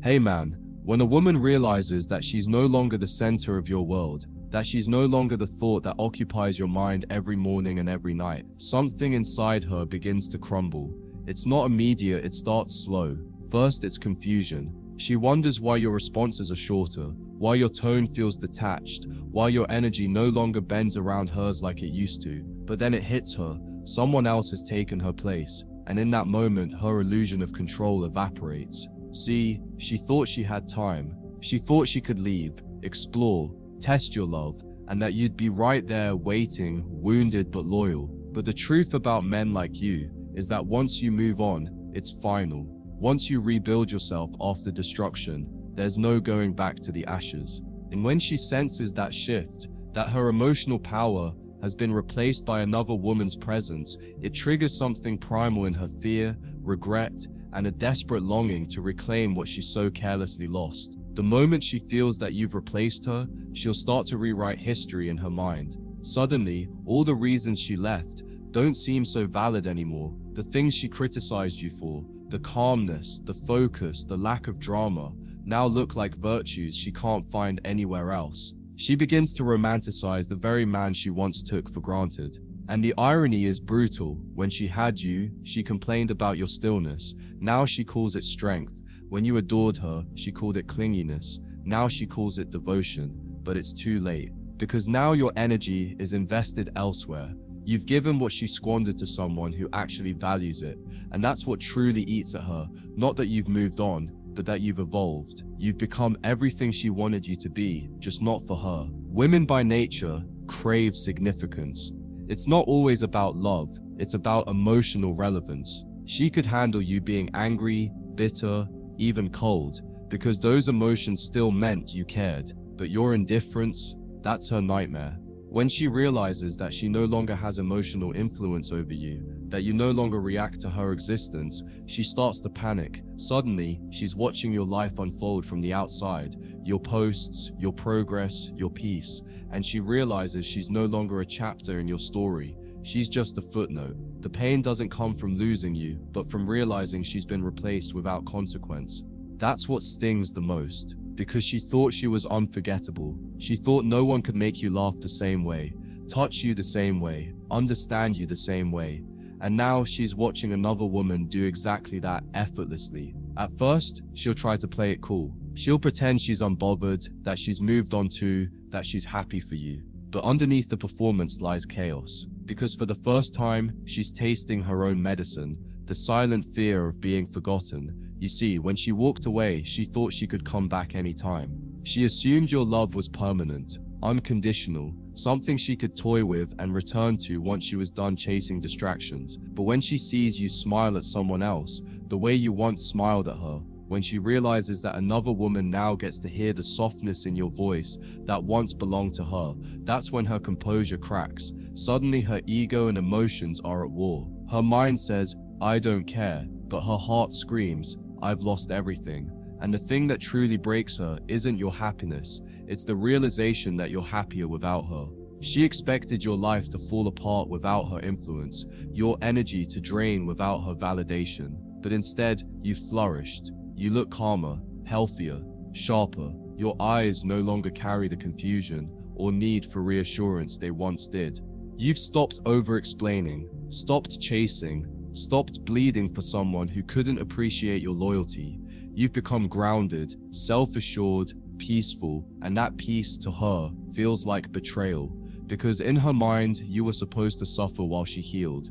Hey man, when a woman realizes that she's no longer the center of your world, that she's no longer the thought that occupies your mind every morning and every night, something inside her begins to crumble. It's not immediate, it starts slow. First, it's confusion. She wonders why your responses are shorter, why your tone feels detached, why your energy no longer bends around hers like it used to. But then it hits her. Someone else has taken her place, and in that moment, her illusion of control evaporates. See, she thought she had time. She thought she could leave, explore, test your love, and that you'd be right there waiting, wounded but loyal. But the truth about men like you is that once you move on, it's final. Once you rebuild yourself after destruction, there's no going back to the ashes. And when she senses that shift, that her emotional power has been replaced by another woman's presence, it triggers something primal in her: fear, regret, and a desperate longing to reclaim what she so carelessly lost. The moment she feels that you've replaced her, she'll start to rewrite history in her mind. Suddenly, all the reasons she left don't seem so valid anymore. The things she criticized you for, the calmness, the focus, the lack of drama, now look like virtues she can't find anywhere else. She begins to romanticize the very man she once took for granted. And the irony is brutal. When she had you, she complained about your stillness. Now she calls it strength. When you adored her, she called it clinginess. Now she calls it devotion. But it's too late, because now your energy is invested elsewhere. You've given what she squandered to someone who actually values it. And that's what truly eats at her. Not that you've moved on, but that you've evolved. You've become everything she wanted you to be, just not for her. Women by nature crave significance. It's not always about love, it's about emotional relevance. She could handle you being angry, bitter, even cold, because those emotions still meant you cared. But your indifference, that's her nightmare. When she realizes that she no longer has emotional influence over you, that you no longer react to her existence, she starts to panic. Suddenly, she's watching your life unfold from the outside, your posts, your progress, your peace, and she realizes she's no longer a chapter in your story. She's just a footnote. The pain doesn't come from losing you, but from realizing she's been replaced without consequence. That's what stings the most, because she thought she was unforgettable. She thought no one could make you laugh the same way, touch you the same way, understand you the same way. And now she's watching another woman do exactly that effortlessly. At first, she'll try to play it cool. She'll pretend she's unbothered, that she's moved on to, that she's happy for you. But underneath the performance lies chaos. Because for the first time, she's tasting her own medicine, the silent fear of being forgotten. You see, when she walked away, she thought she could come back anytime. She assumed your love was permanent, unconditional, something she could toy with and return to once she was done chasing distractions. But when she sees you smile at someone else, the way you once smiled at her, when she realizes that another woman now gets to hear the softness in your voice that once belonged to her, that's when her composure cracks. Suddenly her ego and emotions are at war. Her mind says, I don't care, but her heart screams, I've lost everything. And the thing that truly breaks her isn't your happiness, it's the realization that you're happier without her. She expected your life to fall apart without her influence, your energy to drain without her validation. But instead, you flourished. You look calmer, healthier, sharper. Your eyes no longer carry the confusion or need for reassurance they once did. You've stopped over-explaining, stopped chasing, stopped bleeding for someone who couldn't appreciate your loyalty. You've become grounded, self-assured, peaceful, and that peace to her feels like betrayal, because in her mind, you were supposed to suffer while she healed.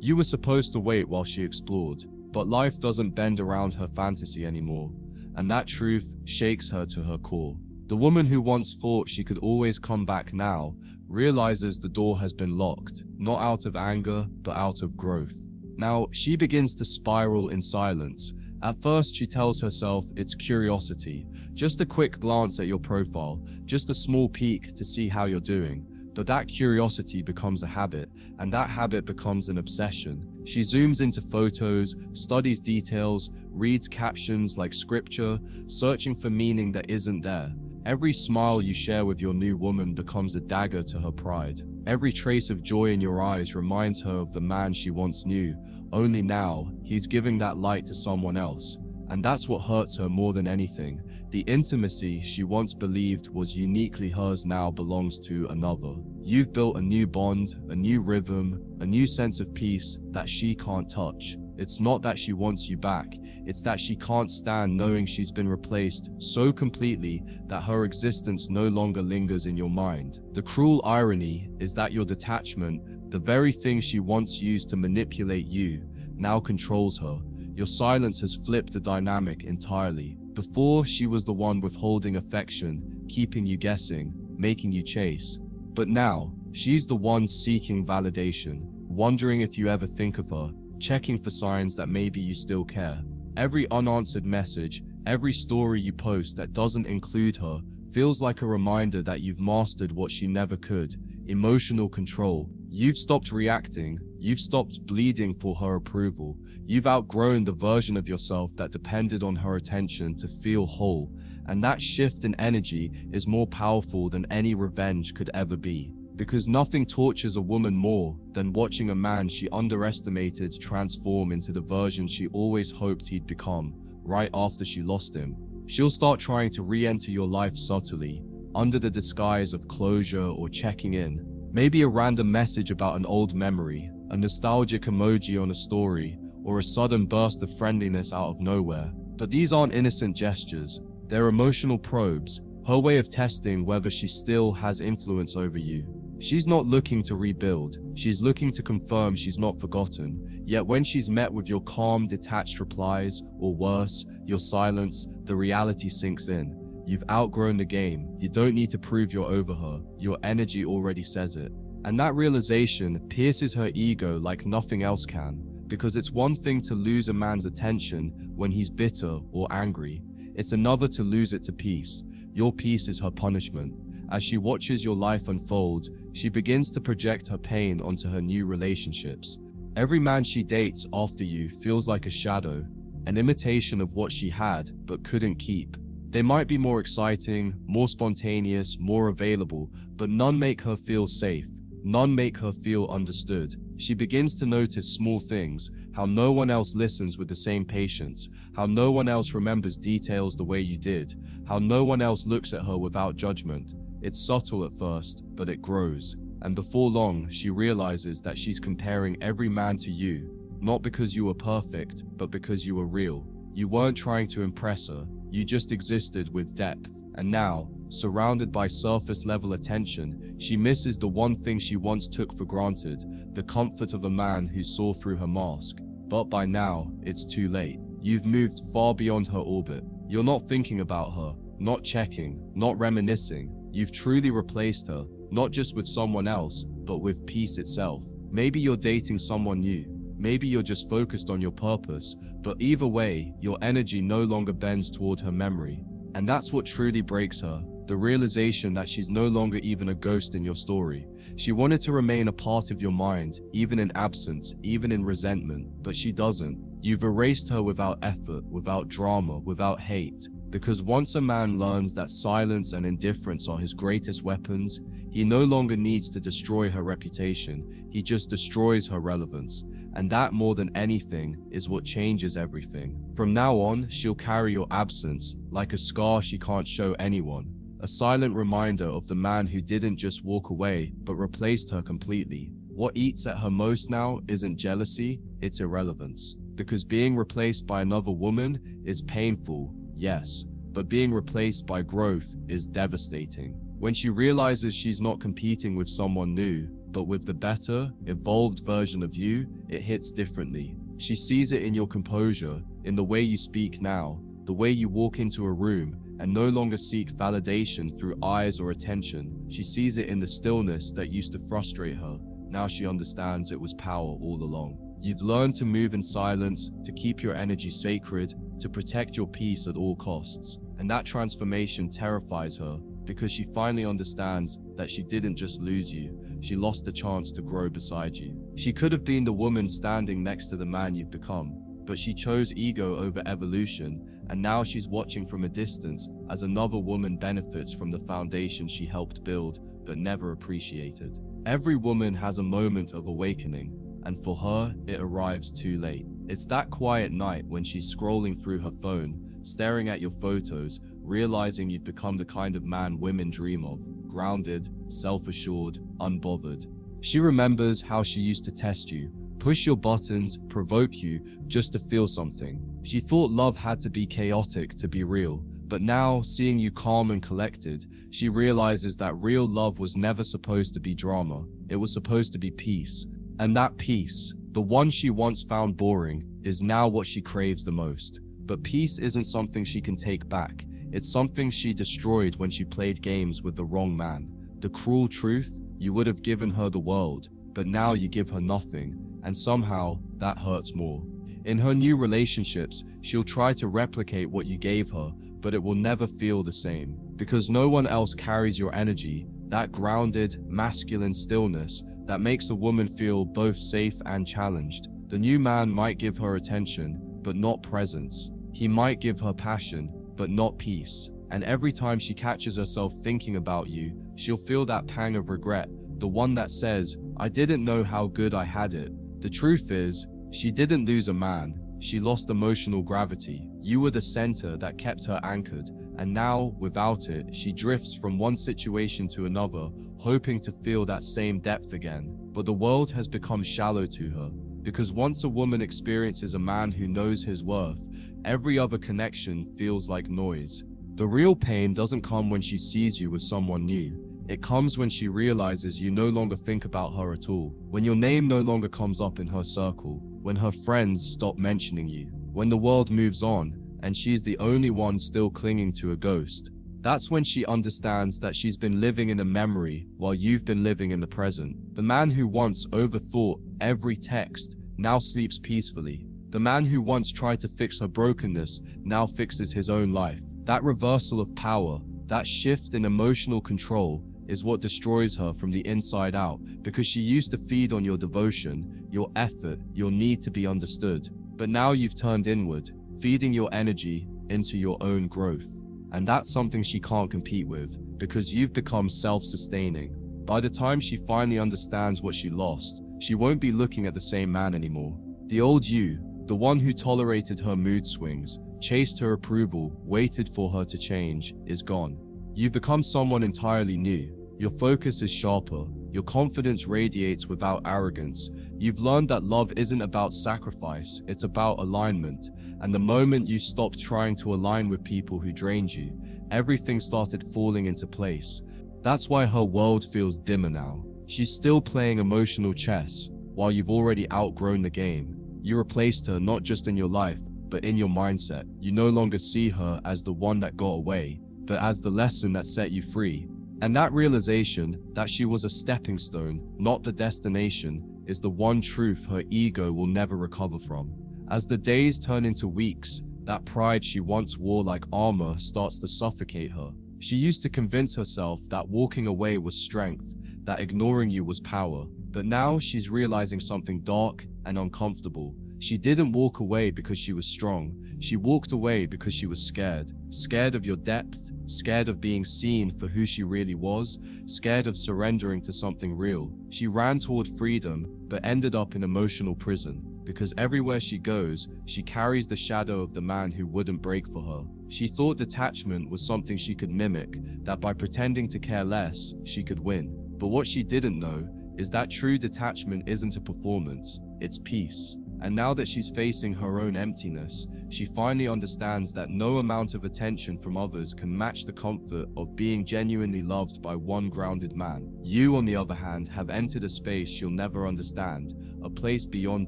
You were supposed to wait while she explored, but life doesn't bend around her fantasy anymore, and that truth shakes her to her core. The woman who once thought she could always come back now realizes the door has been locked, not out of anger, but out of growth. Now, she begins to spiral in silence. At first, she tells herself it's curiosity, just a quick glance at your profile, just a small peek to see how you're doing. But that curiosity becomes a habit, and that habit becomes an obsession. She zooms into photos, studies details, reads captions like scripture, searching for meaning that isn't there. Every smile you share with your new woman becomes a dagger to her pride. Every trace of joy in your eyes reminds her of the man she once knew, only now, he's giving that light to someone else. And that's what hurts her more than anything. The intimacy she once believed was uniquely hers now belongs to another. You've built a new bond, a new rhythm, a new sense of peace that she can't touch. It's not that she wants you back, it's that she can't stand knowing she's been replaced so completely that her existence no longer lingers in your mind. The cruel irony is that your detachment, the very thing she once used to manipulate you, now controls her. Your silence has flipped the dynamic entirely. Before, she was the one withholding affection, keeping you guessing, making you chase. But now, she's the one seeking validation, wondering if you ever think of her, checking for signs that maybe you still care. Every unanswered message, every story you post that doesn't include her, feels like a reminder that you've mastered what she never could: emotional control. You've stopped reacting, you've stopped bleeding for her approval, you've outgrown the version of yourself that depended on her attention to feel whole, and that shift in energy is more powerful than any revenge could ever be. Because nothing tortures a woman more than watching a man she underestimated transform into the version she always hoped he'd become, right after she lost him. She'll start trying to re-enter your life subtly, under the disguise of closure or checking in. Maybe a random message about an old memory, a nostalgic emoji on a story, or a sudden burst of friendliness out of nowhere. But these aren't innocent gestures, they're emotional probes, her way of testing whether she still has influence over you. She's not looking to rebuild, she's looking to confirm she's not forgotten. Yet when she's met with your calm, detached replies, or worse, your silence, the reality sinks in. You've outgrown the game. You don't need to prove you're over her. Your energy already says it. And that realization pierces her ego like nothing else can, because it's one thing to lose a man's attention when he's bitter or angry. It's another to lose it to peace. Your peace is her punishment. As she watches your life unfold, she begins to project her pain onto her new relationships. Every man she dates after you feels like a shadow, an imitation of what she had but couldn't keep. They might be more exciting, more spontaneous, more available, but none make her feel safe. None make her feel understood. She begins to notice small things, how no one else listens with the same patience, how no one else remembers details the way you did, how no one else looks at her without judgment. It's subtle at first, but it grows. And before long, she realizes that she's comparing every man to you, not because you were perfect, but because you were real. You weren't trying to impress her, you just existed with depth. And now, surrounded by surface-level attention, she misses the one thing she once took for granted, the comfort of a man who saw through her mask. But by now, it's too late. You've moved far beyond her orbit. You're not thinking about her, not checking, not reminiscing. You've truly replaced her, not just with someone else, but with peace itself. Maybe you're dating someone new. Maybe you're just focused on your purpose, but either way, your energy no longer bends toward her memory. And that's what truly breaks her, the realization that she's no longer even a ghost in your story. She wanted to remain a part of your mind, even in absence, even in resentment, but she doesn't. You've erased her without effort, without drama, without hate. Because once a man learns that silence and indifference are his greatest weapons, he no longer needs to destroy her reputation, he just destroys her relevance. And that, more than anything, is what changes everything. From now on, she'll carry your absence like a scar she can't show anyone. A silent reminder of the man who didn't just walk away, but replaced her completely. What eats at her most now isn't jealousy, it's irrelevance. Because being replaced by another woman is painful, yes, but being replaced by growth is devastating. When she realizes she's not competing with someone new, but with the better, evolved version of you, it hits differently. She sees it in your composure, in the way you speak now, the way you walk into a room, and no longer seek validation through eyes or attention. She sees it in the stillness that used to frustrate her. Now she understands it was power all along. You've learned to move in silence, to keep your energy sacred, to protect your peace at all costs. And that transformation terrifies her, because she finally understands that she didn't just lose you, she lost the chance to grow beside you. She could have been the woman standing next to the man you've become, but she chose ego over evolution, and now she's watching from a distance as another woman benefits from the foundation she helped build but never appreciated. Every woman has a moment of awakening, and for her, it arrives too late. It's that quiet night when she's scrolling through her phone, staring at your photos, realizing you've become the kind of man women dream of, grounded, self-assured, unbothered. She remembers how she used to test you, push your buttons, provoke you, just to feel something. She thought love had to be chaotic to be real, but now, seeing you calm and collected, she realizes that real love was never supposed to be drama. It was supposed to be peace. And that peace, the one she once found boring, is now what she craves the most. But peace isn't something she can take back. It's something she destroyed when she played games with the wrong man. The cruel truth, you would have given her the world, but now you give her nothing, and somehow that hurts more. In her new relationships, she'll try to replicate what you gave her, but it will never feel the same, because no one else carries your energy, that grounded, masculine stillness that makes a woman feel both safe and challenged. The new man might give her attention, but not presence. He might give her passion, but not peace. And every time she catches herself thinking about you, she'll feel that pang of regret, the one that says, "I didn't know how good I had it." The truth is, she didn't lose a man. She lost emotional gravity. You were the center that kept her anchored, and now, without it, she drifts from one situation to another, hoping to feel that same depth again. But the world has become shallow to her, because once a woman experiences a man who knows his worth, every other connection feels like noise. The real pain doesn't come when she sees you with someone new. It comes when she realizes you no longer think about her at all, when your name no longer comes up in her circle, when her friends stop mentioning you, when the world moves on, and she's the only one still clinging to a ghost. That's when she understands that she's been living in a memory while you've been living in the present. The man who once overthought every text now sleeps peacefully. The man who once tried to fix her brokenness now fixes his own life. That reversal of power, that shift in emotional control, is what destroys her from the inside out, because she used to feed on your devotion, your effort, your need to be understood. But now you've turned inward, feeding your energy into your own growth. And that's something she can't compete with, because you've become self-sustaining. By the time she finally understands what she lost, she won't be looking at the same man anymore. The old you, the one who tolerated her mood swings, chased her approval, waited for her to change, is gone. You've become someone entirely new. Your focus is sharper. Your confidence radiates without arrogance. You've learned that love isn't about sacrifice, it's about alignment. And the moment you stopped trying to align with people who drained you, everything started falling into place. That's why her world feels dimmer now. She's still playing emotional chess, while you've already outgrown the game. You replaced her not just in your life, but in your mindset. You no longer see her as the one that got away, but as the lesson that set you free. And that realization that she was a stepping stone, not the destination, is the one truth her ego will never recover from. As the days turn into weeks, that pride she once wore like armor starts to suffocate her. She used to convince herself that walking away was strength, that ignoring you was power. But now she's realizing something dark and uncomfortable. She didn't walk away because she was strong. She walked away because she was scared. Scared of your depth, scared of being seen for who she really was, scared of surrendering to something real. She ran toward freedom, but ended up in emotional prison. Because everywhere she goes, she carries the shadow of the man who wouldn't break for her. She thought detachment was something she could mimic, that by pretending to care less, she could win. But what she didn't know is that true detachment isn't a performance, it's peace. And now that she's facing her own emptiness, she finally understands that no amount of attention from others can match the comfort of being genuinely loved by one grounded man. You, on the other hand, have entered a space she'll never understand, a place beyond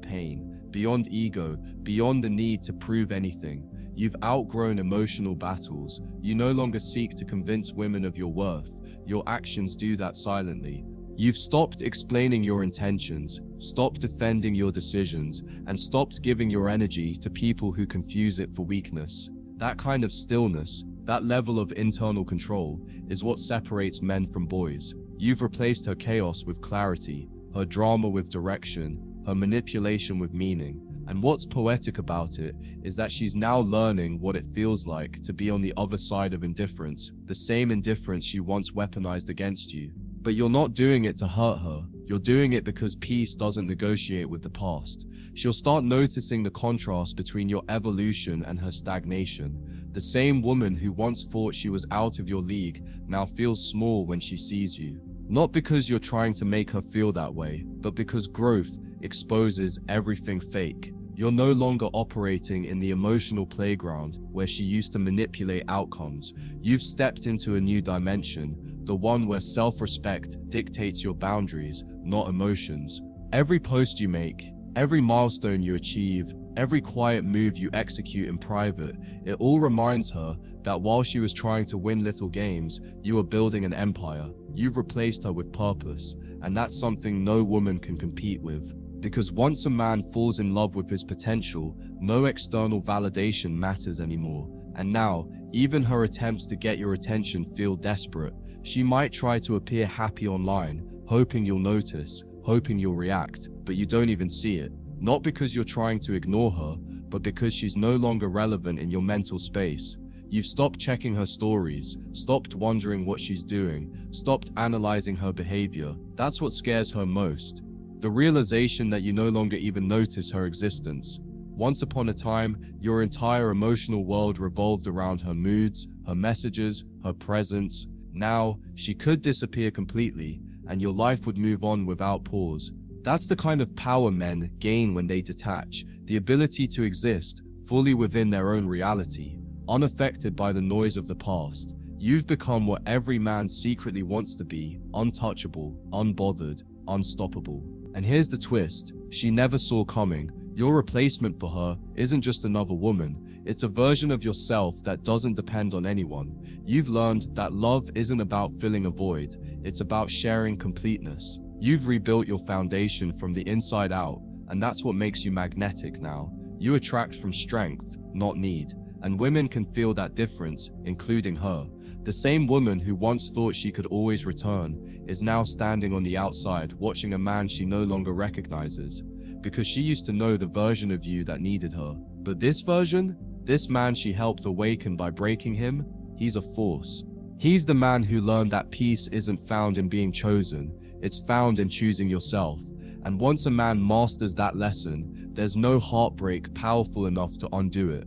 pain, beyond ego, beyond the need to prove anything. You've outgrown emotional battles. You no longer seek to convince women of your worth. Your actions do that silently. You've stopped explaining your intentions, stopped defending your decisions, and stopped giving your energy to people who confuse it for weakness. That kind of stillness, that level of internal control, is what separates men from boys. You've replaced her chaos with clarity, her drama with direction, her manipulation with meaning. And what's poetic about it is that she's now learning what it feels like to be on the other side of indifference, the same indifference she once weaponized against you. But you're not doing it to hurt her. You're doing it because peace doesn't negotiate with the past. She'll start noticing the contrast between your evolution and her stagnation. The same woman who once thought she was out of your league now feels small when she sees you. Not because you're trying to make her feel that way, but because growth exposes everything fake. You're no longer operating in the emotional playground where she used to manipulate outcomes. You've stepped into a new dimension, the one where self-respect dictates your boundaries, not emotions. Every post you make, every milestone you achieve, every quiet move you execute in private, it all reminds her that while she was trying to win little games, you were building an empire. You've replaced her with purpose, and that's something no woman can compete with. Because once a man falls in love with his potential, no external validation matters anymore. And now, even her attempts to get your attention feel desperate. She might try to appear happy online, hoping you'll notice, hoping you'll react, but you don't even see it. Not because you're trying to ignore her, but because she's no longer relevant in your mental space. You've stopped checking her stories, stopped wondering what she's doing, stopped analyzing her behavior. That's what scares her most. The realization that you no longer even notice her existence. Once upon a time, your entire emotional world revolved around her moods, her messages, her presence. Now, she could disappear completely, and your life would move on without pause. That's the kind of power men gain when they detach, the ability to exist fully within their own reality, unaffected by the noise of the past. You've become what every man secretly wants to be: untouchable, unbothered, unstoppable. And here's the twist: she never saw coming. Your replacement for her isn't just another woman, it's a version of yourself that doesn't depend on anyone. You've learned that love isn't about filling a void, it's about sharing completeness. You've rebuilt your foundation from the inside out, and that's what makes you magnetic now. You attract from strength, not need, and women can feel that difference, including her. The same woman who once thought she could always return is now standing on the outside watching a man she no longer recognizes, because she used to know the version of you that needed her. But this version, this man she helped awaken by breaking him, he's a force. He's the man who learned that peace isn't found in being chosen, it's found in choosing yourself. And once a man masters that lesson, there's no heartbreak powerful enough to undo it.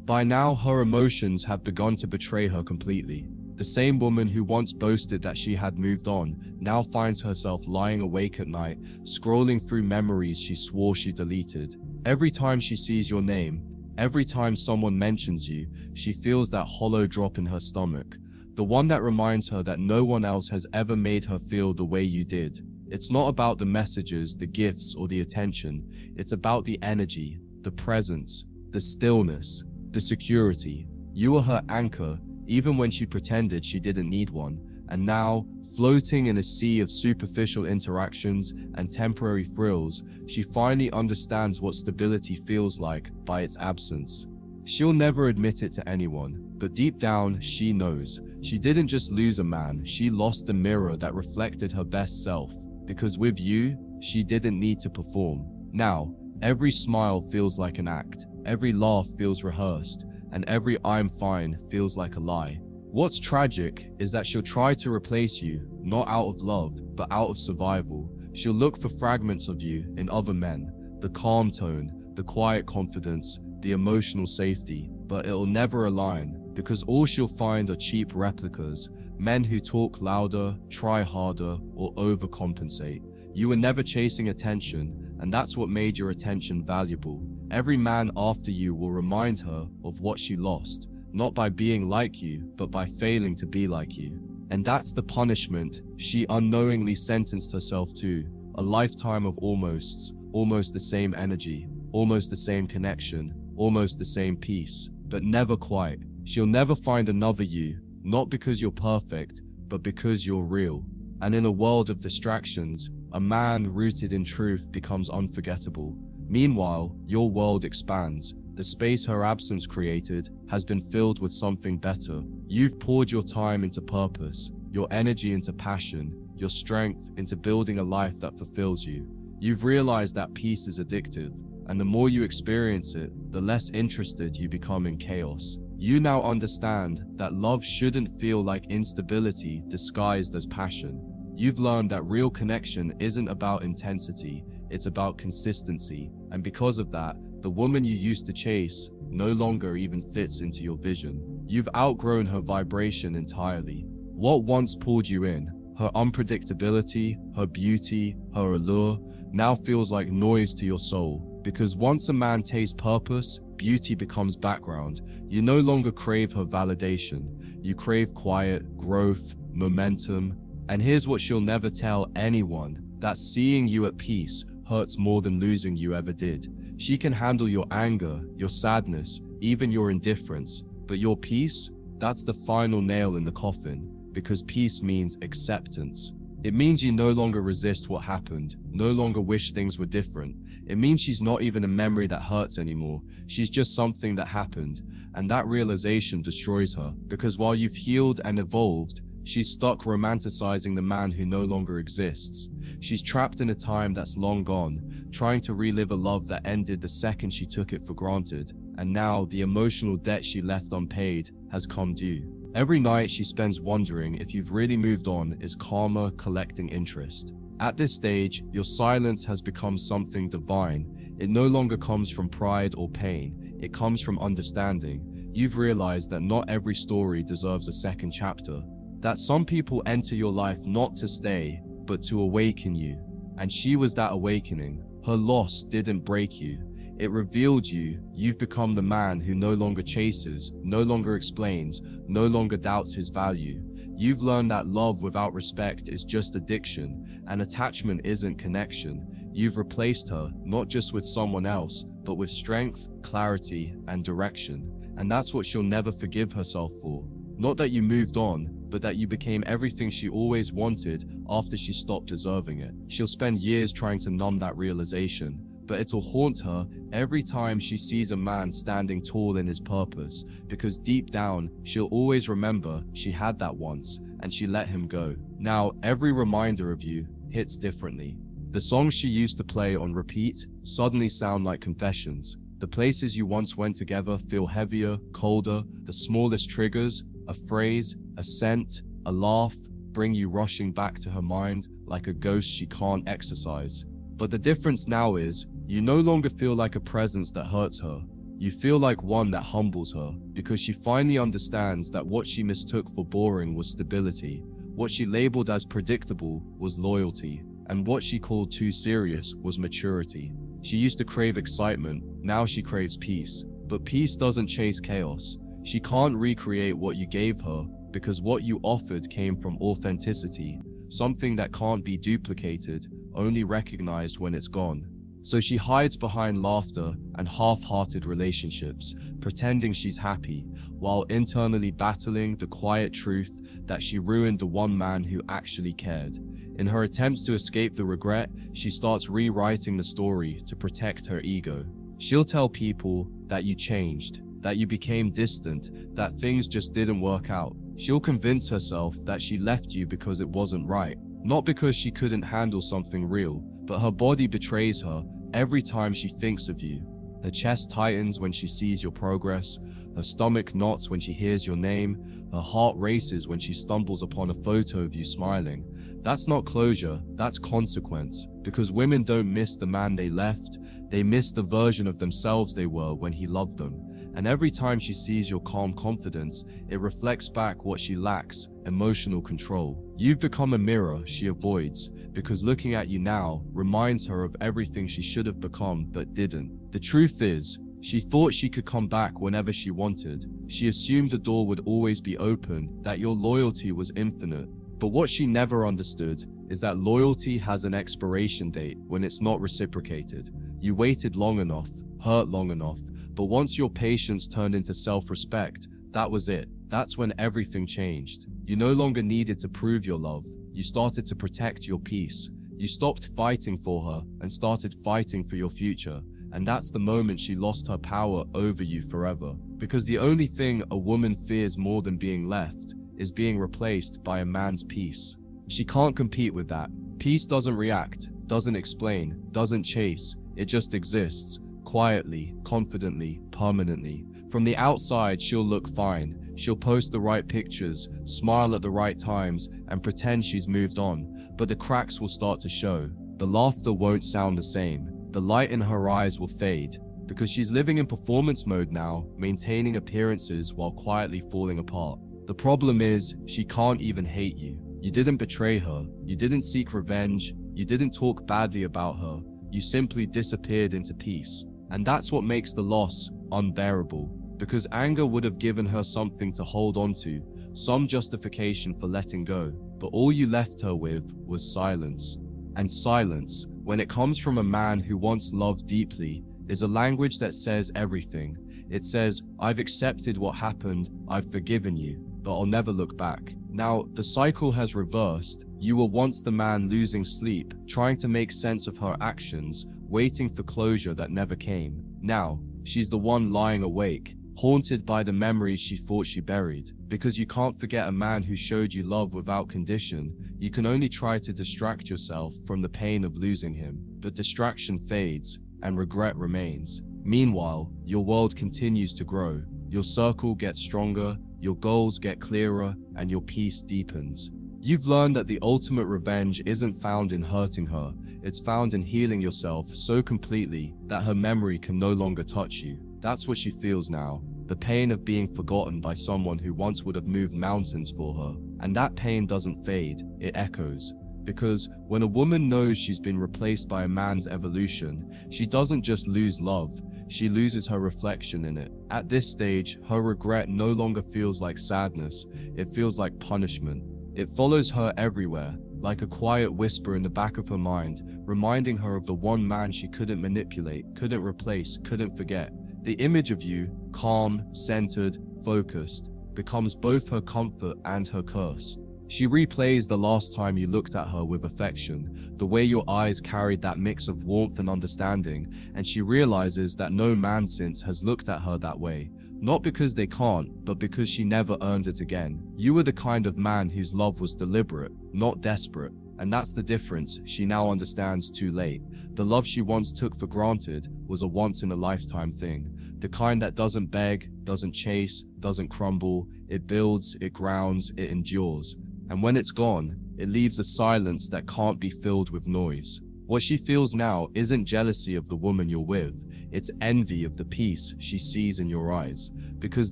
By now, her emotions have begun to betray her completely. The same woman who once boasted that she had moved on now finds herself lying awake at night, scrolling through memories she swore she deleted. Every time she sees your name, every time someone mentions you, she feels that hollow drop in her stomach, the one that reminds her that no one else has ever made her feel the way you did. It's not about the messages, the gifts, or the attention. It's about the energy, the presence, the stillness, the security. You were her anchor, even when she pretended she didn't need one. And now, floating in a sea of superficial interactions and temporary thrills, she finally understands what stability feels like by its absence. She'll never admit it to anyone, but deep down, she knows. She didn't just lose a man, she lost the mirror that reflected her best self. Because with you, she didn't need to perform. Now, every smile feels like an act, every laugh feels rehearsed, and every "I'm fine" feels like a lie. What's tragic is that she'll try to replace you, not out of love, but out of survival. She'll look for fragments of you in other men, the calm tone, the quiet confidence, the emotional safety, but it'll never align, because all she'll find are cheap replicas, men who talk louder, try harder, or overcompensate. You were never chasing attention, and that's what made your attention valuable. Every man after you will remind her of what she lost, not by being like you, but by failing to be like you. And that's the punishment she unknowingly sentenced herself to, a lifetime of almosts, almost the same energy, almost the same connection, almost the same peace, but never quite. She'll never find another you, not because you're perfect, but because you're real. And in a world of distractions, a man rooted in truth becomes unforgettable. Meanwhile, your world expands. The space her absence created has been filled with something better. You've poured your time into purpose, your energy into passion, your strength into building a life that fulfills you. You've realized that peace is addictive, and the more you experience it, the less interested you become in chaos. You now understand that love shouldn't feel like instability disguised as passion. You've learned that real connection isn't about intensity, it's about consistency. And because of that, the woman you used to chase no longer even fits into your vision. You've outgrown her vibration entirely. What once pulled you in, her unpredictability, her beauty, her allure, now feels like noise to your soul. Because once a man tastes purpose, beauty becomes background. You no longer crave her validation. You crave quiet, growth, momentum. And here's what she'll never tell anyone, that seeing you at peace hurts more than losing you ever did. She can handle your anger, your sadness, even your indifference. But your peace, that's the final nail in the coffin. Because peace means acceptance. It means you no longer resist what happened, no longer wish things were different. It means she's not even a memory that hurts anymore. She's just something that happened. And that realization destroys her. Because while you've healed and evolved, she's stuck romanticizing the man who no longer exists. She's trapped in a time that's long gone, trying to relive a love that ended the second she took it for granted. And now the emotional debt she left unpaid has come due. Every night she spends wondering if you've really moved on is karma collecting interest. At this stage, your silence has become something divine. It no longer comes from pride or pain. It comes from understanding. You've realized that not every story deserves a second chapter. That some people enter your life not to stay, but to awaken you. And she was that awakening. Her loss didn't break you. It revealed you. You've become the man who no longer chases, no longer explains, no longer doubts his value. You've learned that love without respect is just addiction, and attachment isn't connection. You've replaced her, not just with someone else, but with strength, clarity, and direction. And that's what she'll never forgive herself for. Not that you moved on, but that you became everything she always wanted after she stopped deserving it. She'll spend years trying to numb that realization, but it'll haunt her every time she sees a man standing tall in his purpose, because deep down, she'll always remember she had that once, and she let him go. Now, every reminder of you hits differently. The songs she used to play on repeat suddenly sound like confessions. The places you once went together feel heavier, colder. The smallest triggers, a phrase, a scent, a laugh, bring you rushing back to her mind like a ghost she can't exorcise. But the difference now is, you no longer feel like a presence that hurts her. You feel like one that humbles her, because she finally understands that what she mistook for boring was stability, what she labeled as predictable was loyalty, and what she called too serious was maturity. She used to crave excitement, now she craves peace. But peace doesn't chase chaos. She can't recreate what you gave her, because what you offered came from authenticity, something that can't be duplicated, only recognized when it's gone. So she hides behind laughter and half-hearted relationships, pretending she's happy, while internally battling the quiet truth that she ruined the one man who actually cared. In her attempts to escape the regret, she starts rewriting the story to protect her ego. She'll tell people that you changed, that you became distant, that things just didn't work out. She'll convince herself that she left you because it wasn't right, not because she couldn't handle something real. But her body betrays her every time she thinks of you. Her chest tightens when she sees your progress. Her stomach knots when she hears your name. Her heart races when she stumbles upon a photo of you smiling. That's not closure, that's consequence. Because women don't miss the man they left, they miss the version of themselves they were when he loved them. And every time she sees your calm confidence, it reflects back what she lacks, emotional control. You've become a mirror she avoids, because looking at you now reminds her of everything she should have become but didn't. The truth is, she thought she could come back whenever she wanted. She assumed the door would always be open, that your loyalty was infinite. But what she never understood is that loyalty has an expiration date when it's not reciprocated. You waited long enough, hurt long enough, but once your patience turned into self-respect, that was it. That's when everything changed. You no longer needed to prove your love. You started to protect your peace. You stopped fighting for her and started fighting for your future. And that's the moment she lost her power over you forever. Because the only thing a woman fears more than being left is being replaced by a man's peace. She can't compete with that. Peace doesn't react, doesn't explain, doesn't chase. It just exists. Quietly, confidently, permanently. From the outside, she'll look fine. She'll post the right pictures, smile at the right times, and pretend she's moved on, but the cracks will start to show. The laughter won't sound the same. The light in her eyes will fade, because she's living in performance mode now, maintaining appearances while quietly falling apart. The problem is, she can't even hate you. You didn't betray her, you didn't seek revenge, you didn't talk badly about her, you simply disappeared into peace. And that's what makes the loss unbearable, because anger would have given her something to hold on to, some justification for letting go, but all you left her with was silence. And silence, when it comes from a man who once loved deeply, is a language that says everything. It says, I've accepted what happened, I've forgiven you, but I'll never look back. Now, the cycle has reversed. You were once the man losing sleep, trying to make sense of her actions, waiting for closure that never came. Now, she's the one lying awake, haunted by the memories she thought she buried. Because you can't forget a man who showed you love without condition, you can only try to distract yourself from the pain of losing him. But distraction fades, and regret remains. Meanwhile, your world continues to grow. Your circle gets stronger, your goals get clearer, and your peace deepens. You've learned that the ultimate revenge isn't found in hurting her, it's found in healing yourself so completely that her memory can no longer touch you. That's what she feels now, the pain of being forgotten by someone who once would have moved mountains for her. And that pain doesn't fade, it echoes. Because when a woman knows she's been replaced by a man's evolution, she doesn't just lose love, she loses her reflection in it. At this stage, her regret no longer feels like sadness, it feels like punishment. It follows her everywhere, like a quiet whisper in the back of her mind, reminding her of the one man she couldn't manipulate, couldn't replace, couldn't forget. The image of you, calm, centered, focused, becomes both her comfort and her curse. She replays the last time you looked at her with affection, the way your eyes carried that mix of warmth and understanding, and she realizes that no man since has looked at her that way. Not because they can't, but because she never earned it again. You were the kind of man whose love was deliberate, not desperate. And that's the difference she now understands too late. The love she once took for granted was a once-in-a-lifetime thing. The kind that doesn't beg, doesn't chase, doesn't crumble. It builds, it grounds, it endures. And when it's gone, it leaves a silence that can't be filled with noise. What she feels now isn't jealousy of the woman you're with, it's envy of the peace she sees in your eyes. Because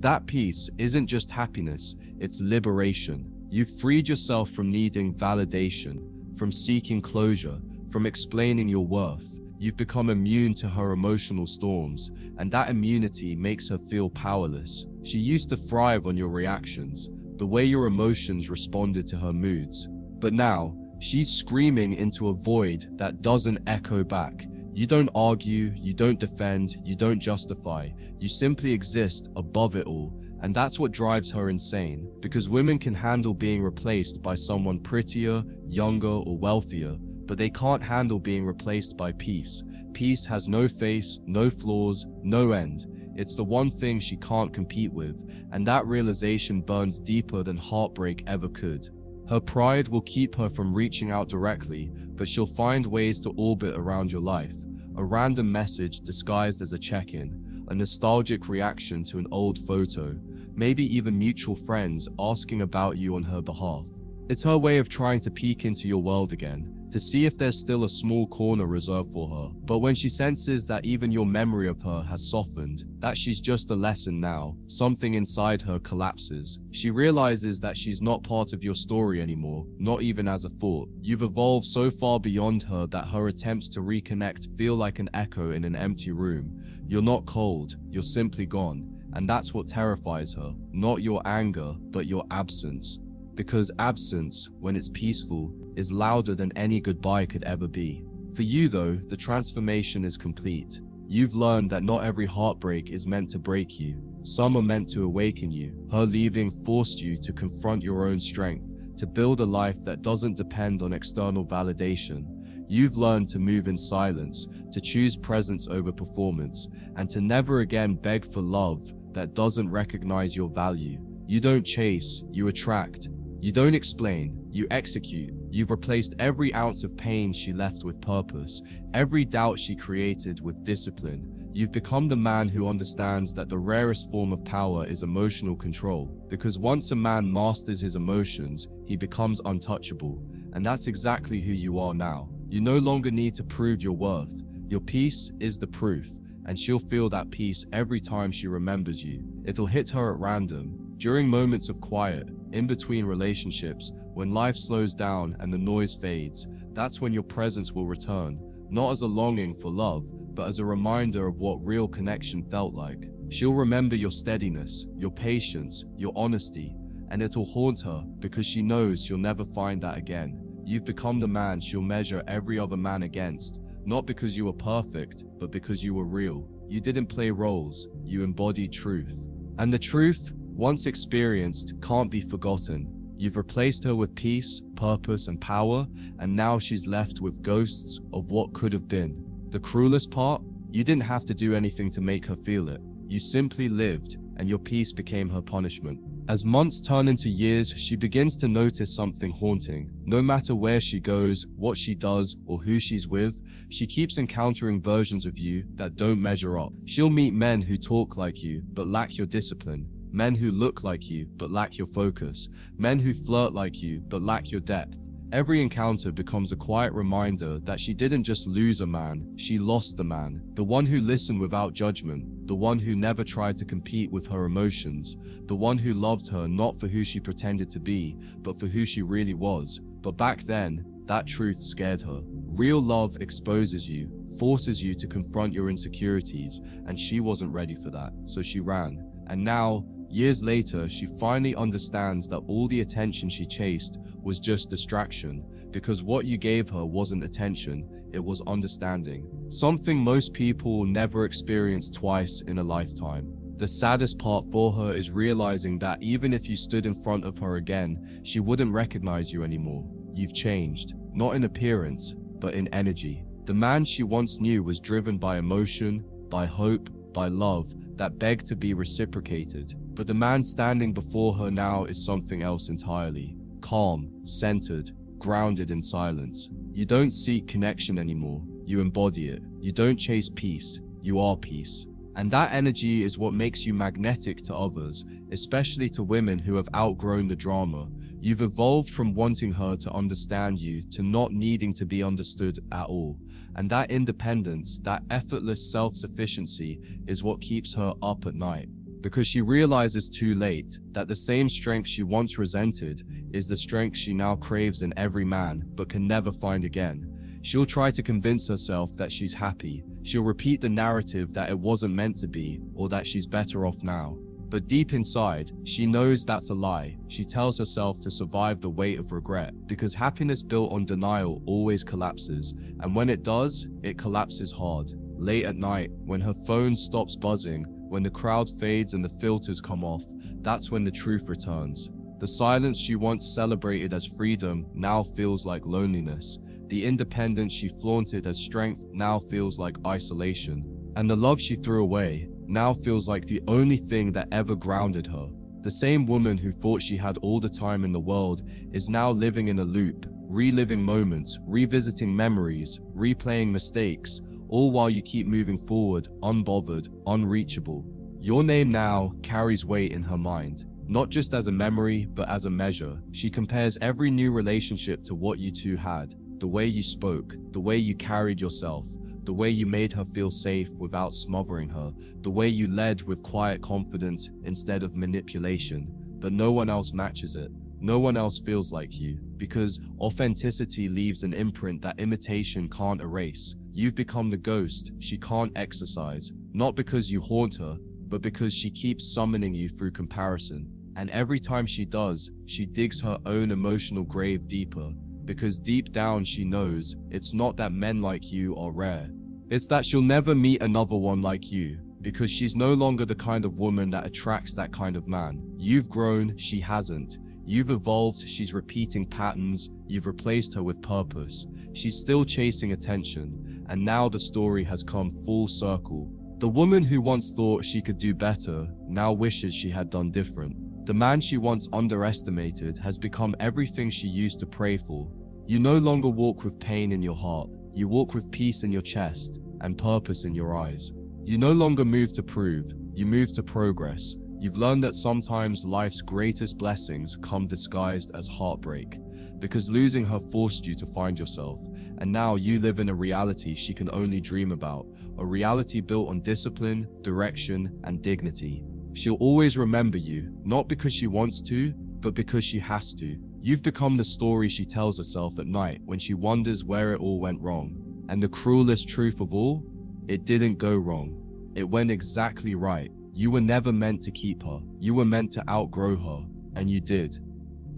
that peace isn't just happiness, it's liberation. You've freed yourself from needing validation, from seeking closure, from explaining your worth. You've become immune to her emotional storms, and that immunity makes her feel powerless. She used to thrive on your reactions, the way your emotions responded to her moods. But now, she's screaming into a void that doesn't echo back. You don't argue, you don't defend, you don't justify. You simply exist above it all. And that's what drives her insane, because women can handle being replaced by someone prettier, younger, or wealthier, but they can't handle being replaced by peace. Peace has no face, no flaws, no end. It's the one thing she can't compete with, and that realization burns deeper than heartbreak ever could. Her pride will keep her from reaching out directly, but she'll find ways to orbit around your life. A random message disguised as a check-in, a nostalgic reaction to an old photo, maybe even mutual friends asking about you on her behalf. It's her way of trying to peek into your world again, to see if there's still a small corner reserved for her. But when she senses that even your memory of her has softened, that she's just a lesson now, something inside her collapses. She realizes that she's not part of your story anymore, not even as a thought. You've evolved so far beyond her that her attempts to reconnect feel like an echo in an empty room. You're not cold, you're simply gone. And that's what terrifies her, not your anger, but your absence. Because absence, when it's peaceful, is louder than any goodbye could ever be. For you though, the transformation is complete. You've learned that not every heartbreak is meant to break you. Some are meant to awaken you. Her leaving forced you to confront your own strength, to build a life that doesn't depend on external validation. You've learned to move in silence, to choose presence over performance, and to never again beg for love that doesn't recognize your value. You don't chase, you attract. You don't explain, you execute. You've replaced every ounce of pain she left with purpose, every doubt she created with discipline. You've become the man who understands that the rarest form of power is emotional control, because once a man masters his emotions, he becomes untouchable, and that's exactly who you are now. You no longer need to prove your worth. Your peace is the proof, and she'll feel that peace every time she remembers you. It'll hit her at random, during moments of quiet, in between relationships, when life slows down and the noise fades. That's when your presence will return, not as a longing for love, but as a reminder of what real connection felt like. She'll remember your steadiness, your patience, your honesty, and it'll haunt her because she knows she'll never find that again. You've become the man she'll measure every other man against, not because you were perfect, but because you were real. You didn't play roles, you embodied truth. And the truth, once experienced, can't be forgotten. You've replaced her with peace, purpose, and power, and now she's left with ghosts of what could have been. The cruelest part? You didn't have to do anything to make her feel it. You simply lived, and your peace became her punishment. As months turn into years, she begins to notice something haunting. No matter where she goes, what she does, or who she's with, she keeps encountering versions of you that don't measure up. She'll meet men who talk like you, but lack your discipline. Men who look like you, but lack your focus. Men who flirt like you, but lack your depth. Every encounter becomes a quiet reminder that she didn't just lose a man, she lost the man. The one who listened without judgment. The one who never tried to compete with her emotions. The one who loved her not for who she pretended to be, but for who she really was. But back then, that truth scared her. Real love exposes you, forces you to confront your insecurities, and she wasn't ready for that, so she ran. And now, years later, she finally understands that all the attention she chased was just distraction, because what you gave her wasn't attention, it was understanding. Something most people never experience twice in a lifetime. The saddest part for her is realizing that even if you stood in front of her again, she wouldn't recognize you anymore. You've changed, not in appearance, but in energy. The man she once knew was driven by emotion, by hope, by love, that begged to be reciprocated. But the man standing before her now is something else entirely. Calm, centered, grounded in silence. You don't seek connection anymore, you embody it. You don't chase peace, you are peace. And that energy is what makes you magnetic to others, especially to women who have outgrown the drama. You've evolved from wanting her to understand you to not needing to be understood at all. And that independence, that effortless self-sufficiency is what keeps her up at night. Because she realizes too late that the same strength she once resented is the strength she now craves in every man, but can never find again. She'll try to convince herself that she's happy. She'll repeat the narrative that it wasn't meant to be, or that she's better off now. But deep inside, she knows that's a lie. She tells herself to survive the weight of regret, because happiness built on denial always collapses, and when it does, it collapses hard. Late at night, when her phone stops buzzing, when the crowd fades and the filters come off, that's when the truth returns. The silence she once celebrated as freedom now feels like loneliness. The independence she flaunted as strength now feels like isolation. And the love she threw away now feels like the only thing that ever grounded her. The same woman who thought she had all the time in the world is now living in a loop, reliving moments, revisiting memories, replaying mistakes, all while you keep moving forward, unbothered, unreachable. Your name now carries weight in her mind, not just as a memory, but as a measure. She compares every new relationship to what you two had, the way you spoke, the way you carried yourself, the way you made her feel safe without smothering her, the way you led with quiet confidence instead of manipulation. But no one else matches it. No one else feels like you, because authenticity leaves an imprint that imitation can't erase. You've become the ghost she can't exorcise, not because you haunt her, but because she keeps summoning you through comparison. And every time she does, she digs her own emotional grave deeper, because deep down she knows it's not that men like you are rare. It's that she'll never meet another one like you, because she's no longer the kind of woman that attracts that kind of man. You've grown, she hasn't. You've evolved, she's repeating patterns. You've replaced her with purpose. She's still chasing attention, and now the story has come full circle. The woman who once thought she could do better now wishes she had done different. The man she once underestimated has become everything she used to pray for. You no longer walk with pain in your heart. You walk with peace in your chest and purpose in your eyes. You no longer move to prove, you move to progress. You've learned that sometimes life's greatest blessings come disguised as heartbreak, because losing her forced you to find yourself, and now you live in a reality she can only dream about, a reality built on discipline, direction, and dignity. She'll always remember you, not because she wants to, but because she has to. You've become the story she tells herself at night when she wonders where it all went wrong. And the cruelest truth of all, it didn't go wrong. It went exactly right. You were never meant to keep her. You were meant to outgrow her, and you did.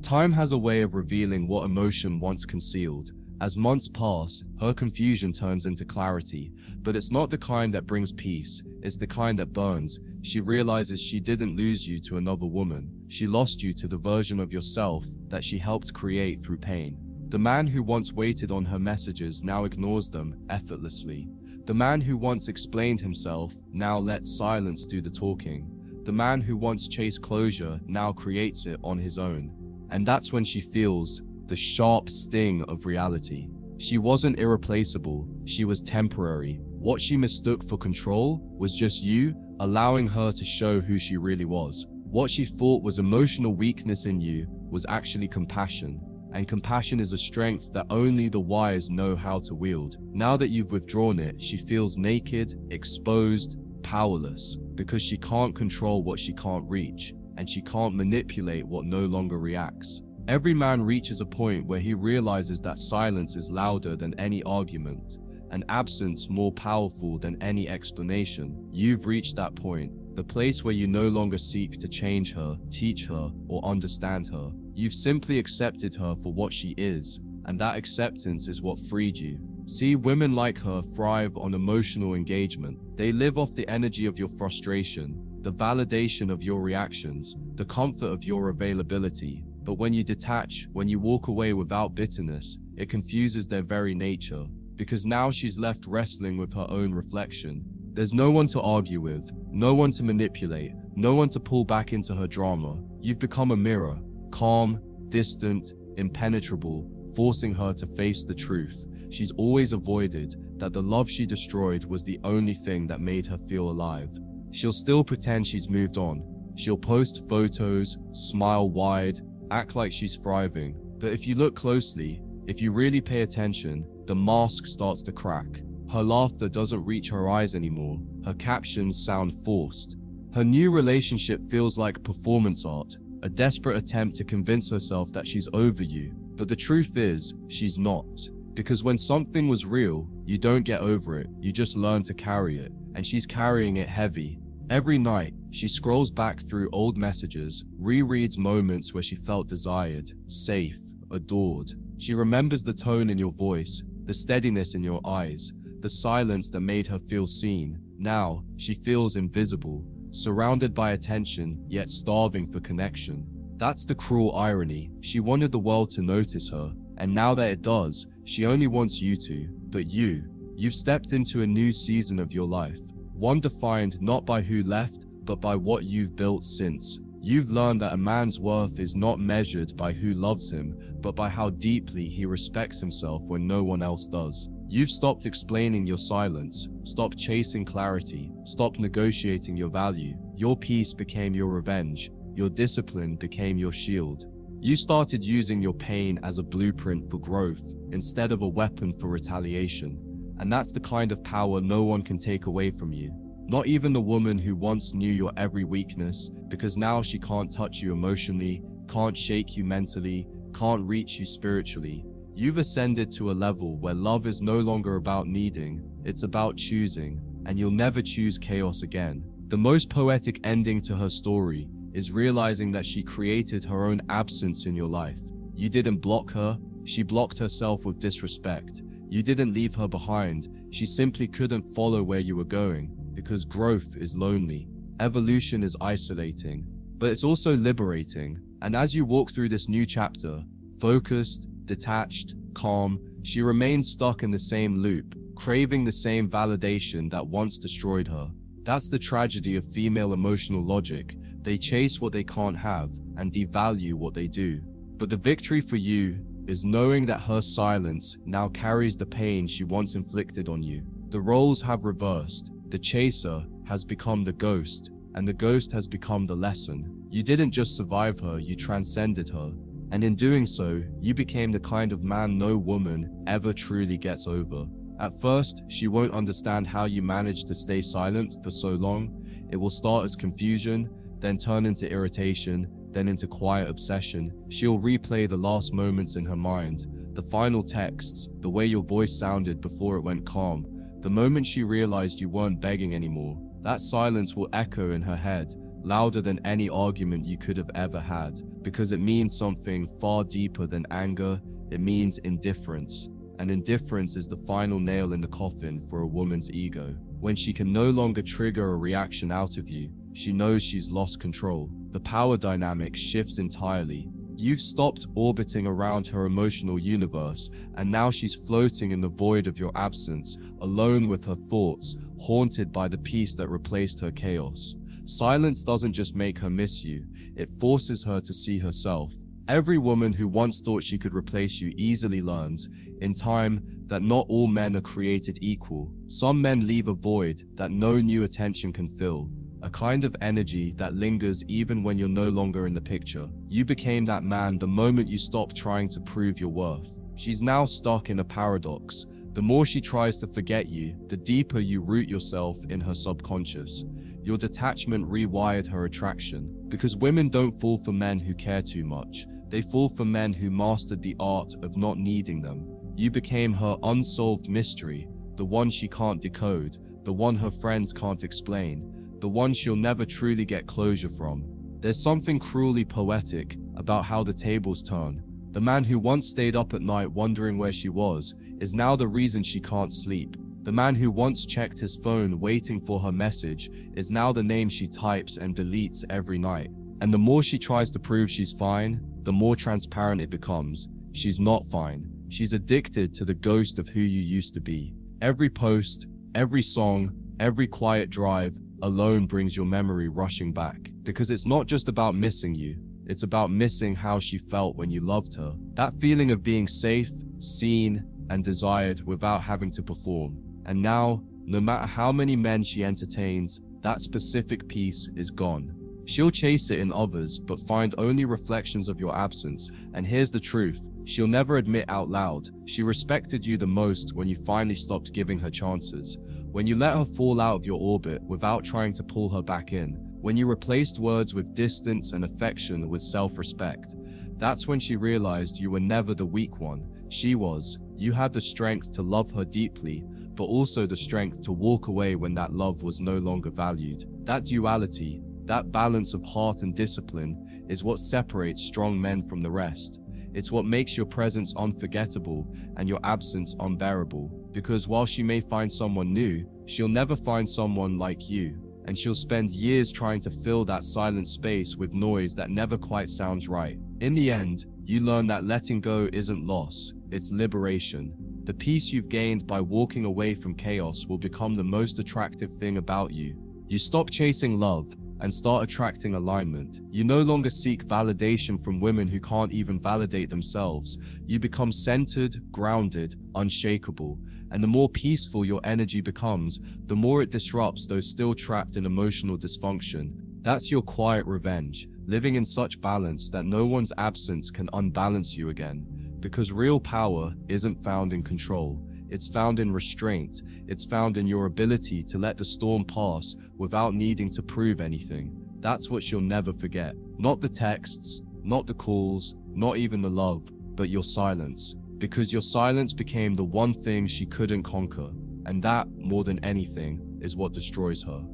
Time has a way of revealing what emotion once concealed. As months pass, her confusion turns into clarity, but it's not the kind that brings peace, it's the kind that burns. She realizes she didn't lose you to another woman. She lost you to the version of yourself that she helped create through pain. The man who once waited on her messages now ignores them effortlessly. The man who once explained himself now lets silence do the talking. The man who once chased closure now creates it on his own. And that's when she feels the sharp sting of reality. She wasn't irreplaceable, she was temporary. What she mistook for control was just you allowing her to show who she really was. What she thought was emotional weakness in you was actually compassion. And compassion is a strength that only the wise know how to wield. Now that you've withdrawn it, she feels naked, exposed, powerless, because she can't control what she can't reach, and she can't manipulate what no longer reacts. Every man reaches a point where he realizes that silence is louder than any argument, and absence more powerful than any explanation. You've reached that point, the place where you no longer seek to change her, teach her, or understand her. You've simply accepted her for what she is, and that acceptance is what freed you. See, women like her thrive on emotional engagement. They live off the energy of your frustration, the validation of your reactions, the comfort of your availability. But when you detach, when you walk away without bitterness, it confuses their very nature, because now she's left wrestling with her own reflection. There's no one to argue with, no one to manipulate, no one to pull back into her drama. You've become a mirror, calm, distant, impenetrable, forcing her to face the truth she's always avoided, that the love she destroyed was the only thing that made her feel alive. She'll still pretend she's moved on. She'll post photos, smile wide, act like she's thriving. But if you look closely, if you really pay attention, the mask starts to crack. Her laughter doesn't reach her eyes anymore. Her captions sound forced. Her new relationship feels like performance art, a desperate attempt to convince herself that she's over you. But the truth is, she's not. Because when something was real, you don't get over it, you just learn to carry it. And she's carrying it heavy. Every night, she scrolls back through old messages, rereads moments where she felt desired, safe, adored. She remembers the tone in your voice, the steadiness in your eyes, the silence that made her feel seen. Now, she feels invisible, surrounded by attention, yet starving for connection. That's the cruel irony. She wanted the world to notice her, and now that it does, she only wants you to. But you've stepped into a new season of your life, one defined not by who left, but by what you've built since. You've learned that a man's worth is not measured by who loves him, but by how deeply he respects himself when no one else does. You've stopped explaining your silence, stopped chasing clarity, stopped negotiating your value. Your peace became your revenge, your discipline became your shield. You started using your pain as a blueprint for growth, instead of a weapon for retaliation. And that's the kind of power no one can take away from you. Not even the woman who once knew your every weakness, because now she can't touch you emotionally, can't shake you mentally, can't reach you spiritually. You've ascended to a level where love is no longer about needing, it's about choosing, and you'll never choose chaos again. The most poetic ending to her story is realizing that she created her own absence in your life. You didn't block her, she blocked herself with disrespect. You didn't leave her behind, she simply couldn't follow where you were going, because growth is lonely. Evolution is isolating, but it's also liberating. And as you walk through this new chapter, focused, detached, calm, she remains stuck in the same loop, craving the same validation that once destroyed her. That's the tragedy of female emotional logic. They chase what they can't have and devalue what they do. But the victory for you is knowing that her silence now carries the pain she once inflicted on you. The roles have reversed. The chaser has become the ghost, and the ghost has become the lesson. You didn't just survive her, you transcended her. And in doing so, you became the kind of man no woman ever truly gets over. At first, she won't understand how you managed to stay silent for so long. It will start as confusion, then turn into irritation, then into quiet obsession. She'll replay the last moments in her mind, the final texts, the way your voice sounded before it went calm. The moment she realized you weren't begging anymore, that silence will echo in her head, louder than any argument you could have ever had, because it means something far deeper than anger. It means indifference. And indifference is the final nail in the coffin for a woman's ego. When she can no longer trigger a reaction out of you, she knows she's lost control. The power dynamic shifts entirely. You've stopped orbiting around her emotional universe, and now she's floating in the void of your absence, alone with her thoughts, haunted by the peace that replaced her chaos. Silence doesn't just make her miss you, it forces her to see herself. Every woman who once thought she could replace you easily learns, in time, that not all men are created equal. Some men leave a void that no new attention can fill, a kind of energy that lingers even when you're no longer in the picture. You became that man the moment you stopped trying to prove your worth. She's now stuck in a paradox. The more she tries to forget you, the deeper you root yourself in her subconscious. Your detachment rewired her attraction, because women don't fall for men who care too much. They fall for men who mastered the art of not needing them. You became her unsolved mystery, the one she can't decode, the one her friends can't explain, the one she'll never truly get closure from. There's something cruelly poetic about how the tables turn. The man who once stayed up at night wondering where she was is now the reason she can't sleep. The man who once checked his phone waiting for her message is now the name she types and deletes every night. And the more she tries to prove she's fine, the more transparent it becomes. She's not fine. She's addicted to the ghost of who you used to be. Every post, every song, every quiet drive alone brings your memory rushing back. Because it's not just about missing you, it's about missing how she felt when you loved her. That feeling of being safe, seen, and desired without having to perform. And now, no matter how many men she entertains, that specific piece is gone. She'll chase it in others, but find only reflections of your absence. And here's the truth, she'll never admit out loud. She respected you the most when you finally stopped giving her chances. When you let her fall out of your orbit without trying to pull her back in. When you replaced words with distance and affection with self-respect. That's when she realized you were never the weak one. She was. You had the strength to love her deeply, but also the strength to walk away when that love was no longer valued. That duality, that balance of heart and discipline, is what separates strong men from the rest. It's what makes your presence unforgettable and your absence unbearable. Because while she may find someone new, she'll never find someone like you. And she'll spend years trying to fill that silent space with noise that never quite sounds right. In the end, you learn that letting go isn't loss, it's liberation. The peace you've gained by walking away from chaos will become the most attractive thing about you. You stop chasing love and start attracting alignment. You no longer seek validation from women who can't even validate themselves. You become centered, grounded, unshakable. And the more peaceful your energy becomes, the more it disrupts those still trapped in emotional dysfunction. That's your quiet revenge, living in such balance that no one's absence can unbalance you again. Because real power isn't found in control. It's found in restraint. It's found in your ability to let the storm pass without needing to prove anything. That's what she'll never forget. Not the texts, not the calls, not even the love, but your silence. Because your silence became the one thing she couldn't conquer. And that, more than anything, is what destroys her.